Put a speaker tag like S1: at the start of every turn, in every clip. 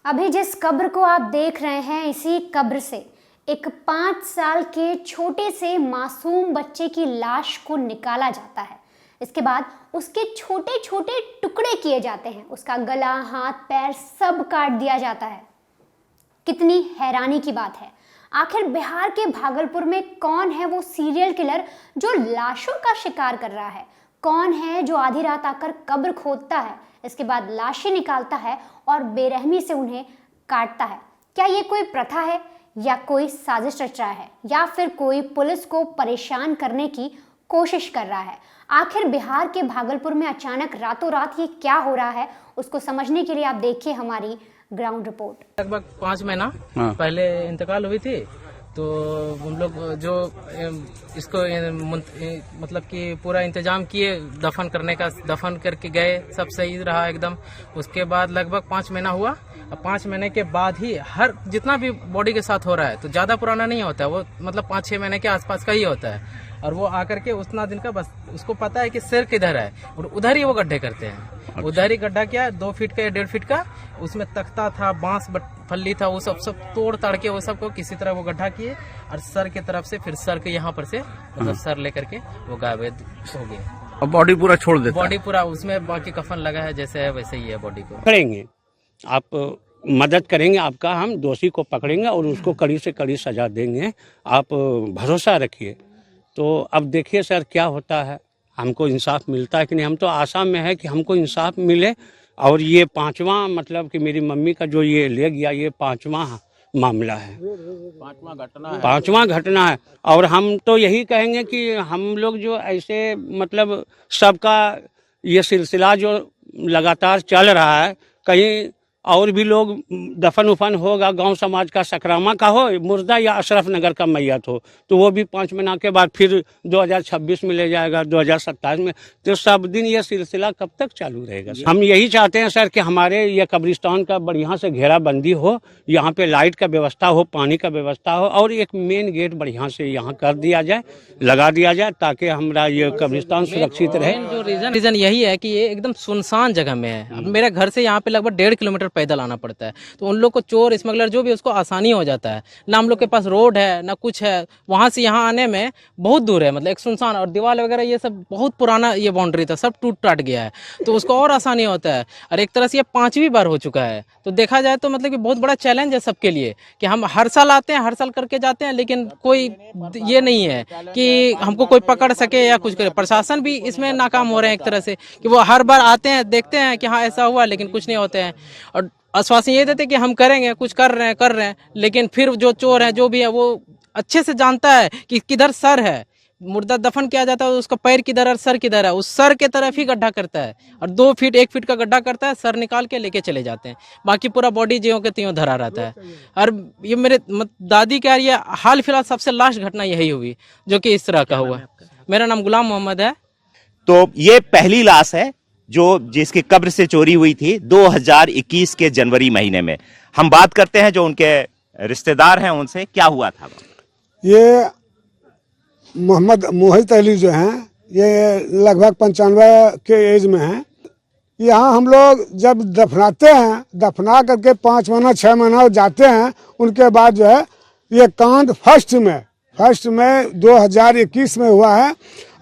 S1: अभी जिस कब्र को आप देख रहे हैं, इसी कब्र से एक 5 साल के छोटे से मासूम बच्चे की लाश को निकाला जाता है। इसके बाद उसके छोटे छोटे टुकड़े किए जाते हैं, उसका गला, हाथ, पैर सब काट दिया जाता है। कितनी हैरानी की बात है। आखिर बिहार के भागलपुर में कौन है वो सीरियल किलर जो लाशों का शिकार कर रहा है? कौन है जो आधी रात आकर कब्र खोदता है, इसके बाद लाशें निकालता है और बेरहमी से उन्हें काटता है? क्या ये कोई प्रथा है या कोई साजिश रच रहा है या फिर कोई पुलिस को परेशान करने की कोशिश कर रहा है? आखिर बिहार के भागलपुर में अचानक रातों रात ये क्या हो रहा है, उसको समझने के लिए आप देखिए हमारी ग्राउंड रिपोर्ट।
S2: लगभग 5 महीना पहले इंतकाल हुई थी, तो हम लोग जो इसको मतलब कि पूरा इंतजाम किए दफन करने का, दफन करके गए, सब सही रहा एकदम। उसके बाद लगभग 5 महीना हुआ। अब 5 महीने के बाद ही हर जितना भी बॉडी के साथ हो रहा है, तो ज्यादा पुराना नहीं होता है वो, मतलब 5-6 महीने के आसपास का ही होता है। और वो आकर के उतना दिन का, बस उसको पता है कि सिर किधर है और उधर ही वो गड्ढे करते हैं। उधर ही गड्ढा क्या 2 फीट का या 1.5 फीट का, उसमें तख्ता था, बांस फल्ली था, वो सब तोड़ ताड़ के वो सबको किसी तरह वो गड्ढा किए और सर की तरफ से, फिर सर के यहाँ पर से मतलब सर लेकर के वो गायब हो गए।
S3: और बॉडी पूरा छोड़ देता
S2: बॉडी पूरा उसमें बाकी कफन लगा है, जैसे है वैसे ही है बॉडी को।
S4: करेंगे, आप मदद करेंगे, आपका हम दोषी को पकड़ेंगे और उसको कड़ी से कड़ी सजा देंगे, आप भरोसा रखिए। तो अब देखिए सर क्या होता है, हमको इंसाफ मिलता है कि नहीं। हम तो आशा में है कि हमको इंसाफ मिले। और ये 5वां, मतलब कि मेरी मम्मी का जो ये ले गया, ये 5वां मामला है, 5वां घटना है। और हम तो यही कहेंगे कि हम लोग जो ऐसे मतलब सबका ये सिलसिला जो लगातार चल रहा है, कहीं और भी लोग दफन उफन होगा, गांव समाज का सकरामा का हो, मुर्दा या अशरफ नगर का मैयत हो, तो वो भी 5 महीना के बाद फिर 2026 में ले जाएगा, 2027 में। तो सब दिन ये सिलसिला कब तक चालू रहेगा? हम यही चाहते हैं सर कि हमारे ये कब्रिस्तान का बढ़िया से घेराबंदी हो, यहाँ पे लाइट का व्यवस्था हो, पानी का व्यवस्था हो, और एक मेन गेट बढ़िया से यहाँ कर दिया जाए, लगा दिया जाए, ताकि हमारा ये कब्रिस्तान सुरक्षित रहे।
S2: जो रीजन यही है कि ये एकदम सुनसान जगह में है। अब मेरे घर से यहाँ पे लगभग 1.5 किलोमीटर पैदल आना पड़ता है, तो उन लोग को चोर स्मगलर जो भी, उसको आसानी हो जाता है ना। हम लोग के पास रोड है ना कुछ है, वहां से यहाँ आने में बहुत दूर है, मतलब एक सुनसान, और दीवार वगैरह ये सब बहुत पुराना ये बाउंड्री था, सब टूट टाट गया है, तो उसको और आसानी होता है। और एक तरह से ये 5वीं बार हो चुका है, तो देखा जाए तो मतलब कि बहुत बड़ा चैलेंज है सबके लिए कि हम हर साल आते हैं, हर साल करके जाते हैं, लेकिन कोई ये नहीं है कि हमको कोई पकड़ सके या कुछ करे। प्रशासन भी इसमें नाकाम हो रहे हैं एक तरह से, कि वो हर बार आते हैं, देखते हैं कि हाँ ऐसा हुआ, लेकिन कुछ नहीं होते हैं। और आश्वासन ये देते कि हम करेंगे, कुछ कर रहे हैं, लेकिन फिर जो चोर है, जो भी है, वो अच्छे से जानता है कि किधर सर है। मुर्दा दफन किया जाता है, उसका पैर किधर है, सर किधर है, उस सर के तरफ ही गड्ढा करता है, और 2 फीट 1 फीट का गड्ढा करता है, सर निकाल के लेके चले जाते हैं, बाकी पूरा बॉडी ज्यों के त्यों धरा रहता है। और ये मेरे दादी का ये हाल फिलहाल सबसे लास्ट घटना यही हुई जो कि इस तरह का हुआ। मेरा नाम गुलाम मोहम्मद है।
S5: तो ये पहली लाश है जो जिसकी कब्र से चोरी हुई थी 2021 के जनवरी महीने में। हम बात करते हैं जो उनके रिश्तेदार हैं उनसे, क्या हुआ था।
S6: ये मोहम्मद मोहित अली जो हैं, ये लगभग 95 के एज में हैं। यहाँ हम लोग जब दफनाते हैं, दफना करके 5 महीना 6 महीना जाते हैं, उनके बाद जो है ये कांड फर्स्ट में 2021 में हुआ है।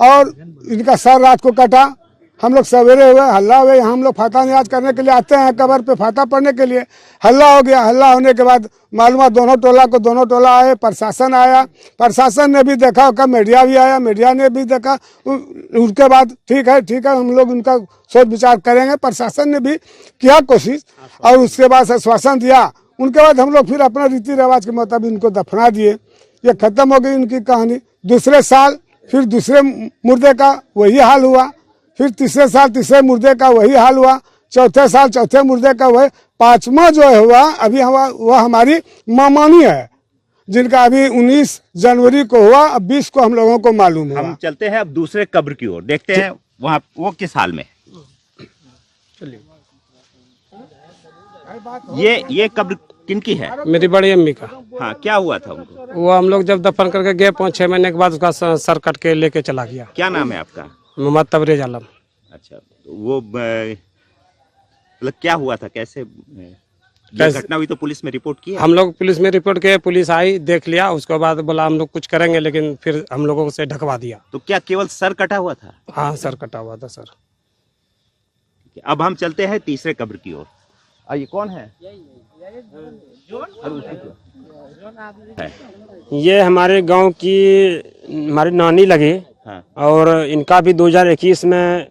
S6: और इनका सर रात को कटा, हम लोग सवेरे हुए, हल्ला हुए, हम लोग फाता नियाज करने के लिए आते हैं कब्र पे फाता पड़ने के लिए। हल्ला हो गया, हल्ला होने के बाद मालूम दोनों टोला आए, प्रशासन आया, प्रशासन ने भी देखा होगा, मीडिया भी आया, मीडिया ने भी देखा। उसके बाद ठीक है हम लोग उनका सोच विचार करेंगे। प्रशासन ने भी किया कोशिश और उसके बाद आश्वासन दिया। उनके बाद हम लोग फिर अपना रीति रिवाज के मुताबिक उनको दफना दिए। ये खत्म हो गई उनकी कहानी। दूसरे साल फिर दूसरे मुर्दे का वही हाल हुआ, फिर तीसरे साल तीसरे मुर्दे का वही हाल हुआ, चौथे साल चौथे मुर्दे का वही। 5वां जो हुआ अभी वह हमारी मामानी है, जिनका अभी 19 जनवरी को हुआ, अब 20 को हम लोगों को मालूम हुआ।
S5: हम चलते हैं अब दूसरे कब्र की ओर, देखते हैं वहाँ वो किस हाल में। ये कब्र किनकी है?
S7: मेरी बड़ी अम्मी का।
S5: हाँ, क्या हुआ था उनको?
S7: वो हम लोग जब दफन करके गए 5-6 महीने के बाद उसका सर कट के लेके चला गया।
S5: क्या नाम है आपका?
S7: मोहम्मद तबरेज आलम।
S5: अच्छा, तो वो मतलब क्या हुआ था, कैसे? ये घटना हुई तो पुलिस में रिपोर्ट की है?
S7: हम लोग पुलिस में रिपोर्ट किए, पुलिस आई, देख लिया, उसके बाद बोला हम लोग कुछ करेंगे, लेकिन फिर हम लोगों से ढकवा दिया।
S5: तो क्या केवल सर कटा हुआ था?
S7: हाँ सर कटा हुआ था सर।
S5: अब हम चलते हैं तीसरे कब्र की ओर। ये कौन है?
S7: ये हमारे गांव की हमारी नानी लगी।
S5: हाँ।
S7: और इनका भी 2021 में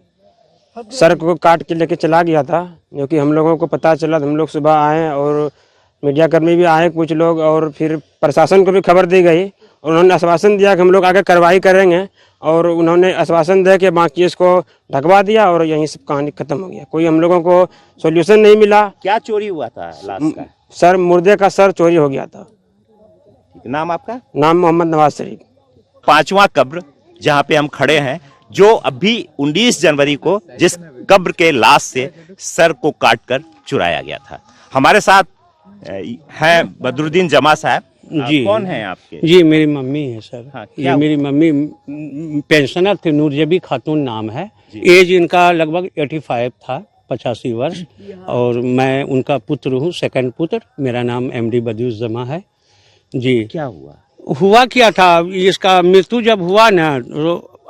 S7: सर को काट के लेके चला गया था, जो कि हम लोगों को पता चला। हम लोग सुबह आए और मीडिया कर्मी भी आए कुछ लोग, और फिर प्रशासन को भी खबर दी गई और उन्होंने आश्वासन दिया कि हम लोग आगे कार्रवाई करेंगे, और उन्होंने आश्वासन दे के बाकी इसको ढकवा दिया और यहीं सब कहानी खत्म हो गया। कोई हम लोगों को सॉल्यूशन नहीं मिला।
S5: क्या चोरी हुआ था लाश का?
S7: सर मुर्दे का सर चोरी हो गया था।
S5: नाम आपका?
S7: नाम मोहम्मद नवाज शरीफ।
S5: पांचवा कब्र जहां पे हम खड़े हैं, जो अभी 19 जनवरी को जिस कब्र के लाश से सर को काटकर चुराया गया था। हमारे साथ हैं बदरुद्दीन जमा साहब।
S4: जी।
S5: कौन है आपके?
S4: जी मेरी मम्मी है सर।
S5: हाँ,
S4: ये मेरी मम्मी पेंशनर थे, नूरजबी खातून नाम है। एज इनका लगभग 85 था, 85 वर्ष। और मैं उनका पुत्र हूँ, सेकंड पुत्र। मेरा नाम MD बदियुस जमा है जी।
S5: क्या हुआ
S4: क्या था, इसका मृत्यु जब हुआ ना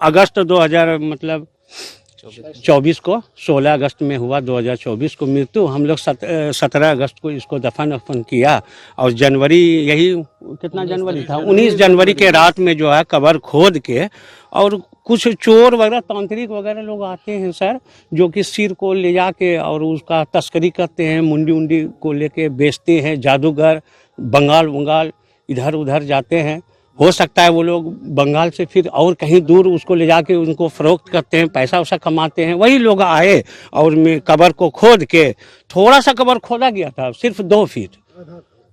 S4: अगस्त 2024 को, 16 अगस्त में हुआ 2024 को मृत्यु। हम लोग 17 अगस्त को इसको दफन किया, और जनवरी, यही कितना जनवरी था, 19 जनवरी के रात में जो है कब्र खोद के, और कुछ चोर वगैरह तांत्रिक वगैरह लोग आते हैं सर, जो कि सिर को ले जाके और उसका तस्करी करते हैं, मुंडी उंडी को लेके बेचते हैं। जादूगर बंगाल इधर उधर जाते हैं। हो सकता है वो लोग बंगाल से फिर और कहीं दूर उसको ले जाके उनको फरोख्त करते हैं, पैसा वैसा कमाते हैं। वही लोग आए और मैं कब्र को खोद के, थोड़ा सा कब्र खोदा गया था, सिर्फ 2 फीट,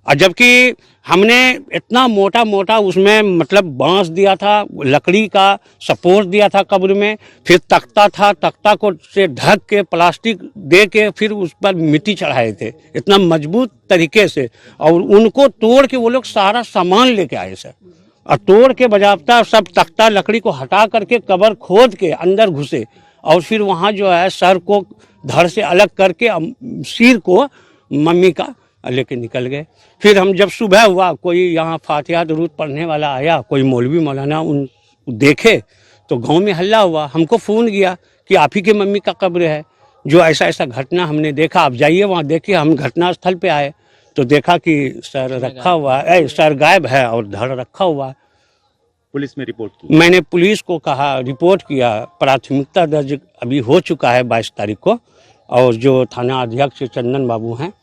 S4: और जबकि हमने इतना मोटा मोटा उसमें मतलब बांस दिया था, लकड़ी का सपोर्ट दिया था कब्र में, फिर तख्ता था, तख्ता को से ढक के प्लास्टिक दे के फिर उस पर मिट्टी चढ़ाए थे इतना मजबूत तरीके से। और उनको तोड़ के वो लोग सारा सामान लेके आए सर, और तोड़ के बजाबता सब तख्ता लकड़ी को हटा करके कब्र खोद के अंदर घुसे, और फिर वहाँ जो है सर को धड़ से अलग करके सिर को मम्मी का लेके निकल गए। फिर हम जब सुबह हुआ, कोई यहाँ फातिहा दुरूद पढ़ने वाला आया, कोई मौलवी मौलाना, उन देखे तो गांव में हल्ला हुआ। हमको फ़ोन किया कि आप ही के मम्मी का कब्र है, जो ऐसा ऐसा घटना हमने देखा, आप जाइए वहाँ देखिए। हम घटना स्थल पे आए तो देखा कि सर रखा हुआ है, सर गायब है और धड़ रखा हुआ है।
S5: पुलिस में रिपोर्ट की?
S4: मैंने पुलिस को कहा, रिपोर्ट किया, प्राथमिकता दर्ज अभी हो चुका है 22 तारीख को। और जो थाना अध्यक्ष चंदन बाबू हैं,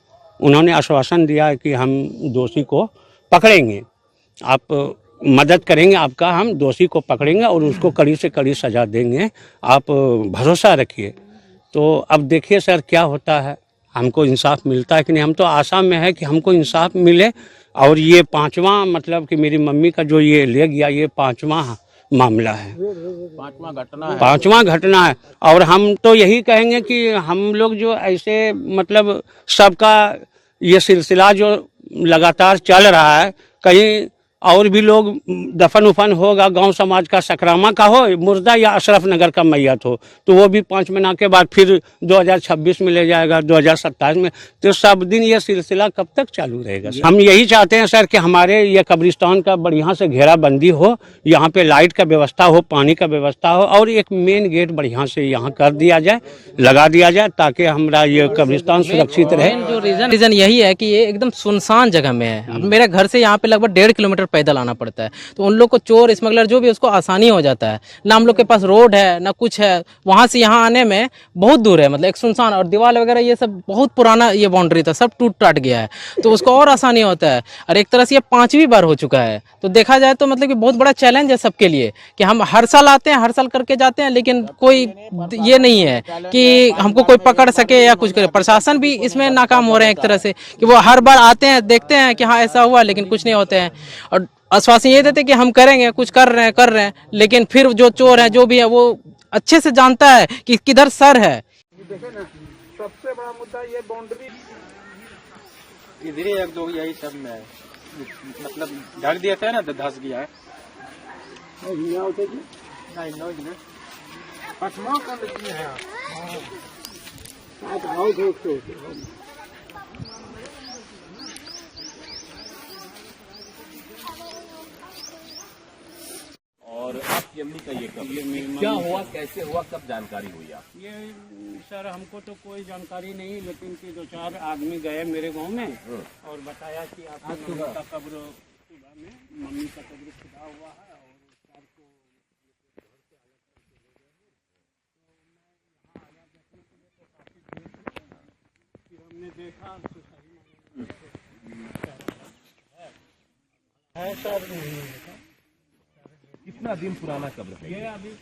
S4: उन्होंने आश्वासन दिया कि हम दोषी को पकड़ेंगे, आप मदद करेंगे आपका, हम दोषी को पकड़ेंगे और उसको कड़ी से कड़ी सज़ा देंगे, आप भरोसा रखिए। तो अब देखिए सर क्या होता है, हमको इंसाफ मिलता है कि नहीं। हम तो आशा में है कि हमको इंसाफ मिले। और ये 5वां मतलब कि मेरी मम्मी का जो ये ले गया, ये 5वां मामला है, 5वां घटना है। और हम तो यही कहेंगे कि हम लोग जो ऐसे मतलब सबका ये सिलसिला जो लगातार चल रहा है, कहीं और भी लोग दफन उफन होगा, गांव समाज का सकरामा का हो मुर्दा या अशरफ नगर का मैयत हो, तो वो भी 5 महीना के बाद फिर 2026 में ले जाएगा, 2027 में। तो सब दिन ये सिलसिला कब तक चालू रहेगा? हम यही चाहते हैं सर कि हमारे ये कब्रिस्तान का बढ़िया से घेराबंदी हो, यहाँ पे लाइट का व्यवस्था हो, पानी का व्यवस्था हो, और एक मेन गेट बढ़िया से यहाँ कर दिया जाए, लगा दिया जाए, ताकि हमारा ये कब्रिस्तान सुरक्षित रहे।
S2: जो रीजन यही है कि ये एकदम सुनसान जगह में है। अब मेरे घर से यहाँ पे लगभग 1.5 किलोमीटर पैदल आना पड़ता है, तो उन लोग को चोर स्मगलर जो भी उसको आसानी हो जाता है। ना हम लोग के पास रोड है ना कुछ है, वहां से यहाँ आने में बहुत दूर है, मतलब एक सुनसान, और दीवार वगैरह ये सब बहुत पुराना ये बाउंड्री था, सब टूट टाट गया है, तो उसको और आसानी होता है। और एक तरह से ये 5वीं बार हो चुका है, तो देखा जाए तो मतलब कि बहुत बड़ा चैलेंज है सबके लिए कि हम हर साल आते हैं, हर साल करके जाते हैं, लेकिन कोई ये नहीं है कि हमको कोई पकड़ सके या कुछ करे। प्रशासन भी इसमें नाकाम हो रहे हैं एक तरह से, कि वो हर बार आते हैं, देखते हैं कि हाँ ऐसा हुआ, लेकिन कुछ नहीं होते हैं। और आश्वासन ये देते कि हम करेंगे, कुछ कर रहे हैं, लेकिन फिर जो चोर है जो भी है वो अच्छे से जानता है कि किधर सर है।
S3: सबसे बड़ा मुद्दा ये बाउंड्री इधर ही 1-2 यही सब में है, मतलब ढक दिया था ना तो धस गया है।
S8: मेमनी का ये कब्र क्या हुआ, कैसे हुआ, कब जानकारी हुई आप?
S4: ये सर हमको तो कोई जानकारी नहीं, लेकिन कि 2-4 आदमी गए मेरे गांव में और बताया कि आपका मम्मी का कब्र सुबह में मम्मी का कब्र खुदा हुआ है और सर को घर से अलग करके ले गए हैं। तो मैं यहाँ आया देखने के लिए तो काफ़ी देर से फिर हमने देखा तो सही है सर।
S8: कितना दिन पुराना कब्र है
S4: ये अभी